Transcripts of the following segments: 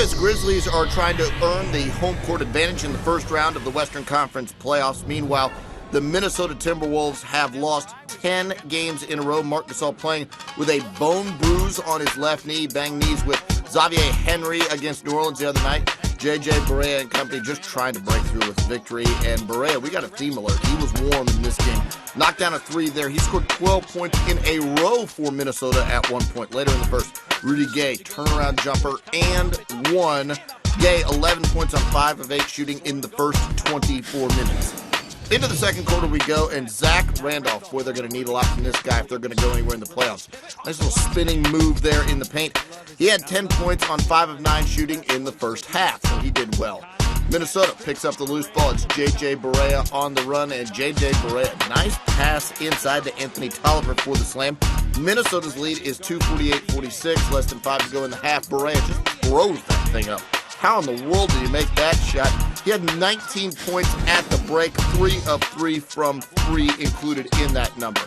Memphis Grizzlies are trying to earn the home court advantage in the first round of the Western Conference playoffs. Meanwhile, the Minnesota Timberwolves have lost 10 games in a row. Marc Gasol playing with a bone bruise on his left knee, banged knees with Xavier Henry against New Orleans the other night. J.J. Barea and company just trying to break through with victory. And Barea, we got a theme alert. He was warm in this game. Knocked down a three there. He scored 12 points in a row for Minnesota at one point. Later in the first, Rudy Gay, turnaround jumper, and one. Gay, 11 points on 5 of 8 shooting in the first 24 minutes. Into the second quarter we go, and Zach Randolph, boy, they're going to need a lot from this guy if they're going to go anywhere in the playoffs. Nice little spinning move there in the paint. He had 10 points on 5 of 9 shooting in the first half, so he did well. Minnesota picks up the loose ball. It's J.J. Barea on the run, and J.J. Barea, nice pass inside to Anthony Tolliver for the slam. Minnesota's lead is 248-46, less than 5 to go in the half. Barea just throws that thing up. How in the world did he make that shot? He had 19 points at the break, 3 of 3 from 3 included in that number.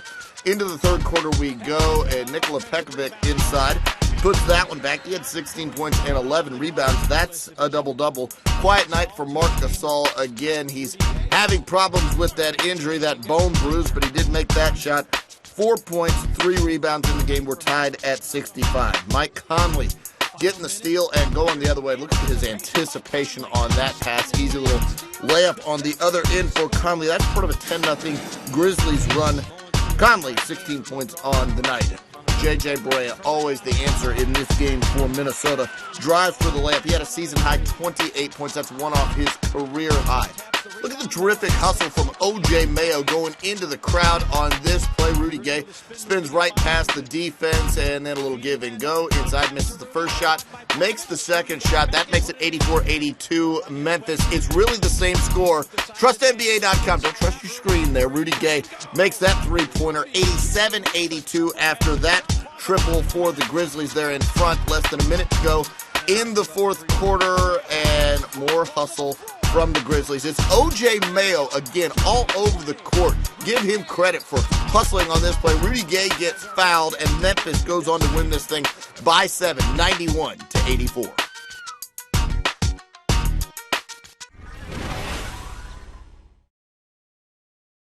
Into the third quarter we go, and Nikola Pekovic inside puts that one back. He had 16 points and 11 rebounds. That's a double-double. Quiet night for Marc Gasol again. He's having problems with that injury, that bone bruise, but he did make that shot. 4 points, 3 rebounds in the game. We're tied at 65. Mike Conley getting the steal and going the other way. Look at his anticipation on that pass. Easy little layup on the other end for Conley. That's part of a 10-0 Grizzlies run. Conley, 16 points on the night. J.J. Barea, always the answer in this game for Minnesota. Drives for the layup. He had a season-high 28 points. That's one off his career high. Look at the terrific hustle from O.J. Mayo going into the crowd on this play. Rudy Gay spins right past the defense, and then a little give and go. Inside, misses the first shot, makes the second shot. That makes it 84-82 Memphis. It's really the same score. TrustNBA.com. Don't trust your screen there. Rudy Gay makes that three-pointer 87-82 after that triple for the Grizzlies there in front. Less than a minute to go in the fourth quarter, and more hustle from the Grizzlies. It's O.J. Mayo again all over the court. Give him credit for hustling on this play. Rudy Gay gets fouled, and Memphis goes on to win this thing by 7, 91-84.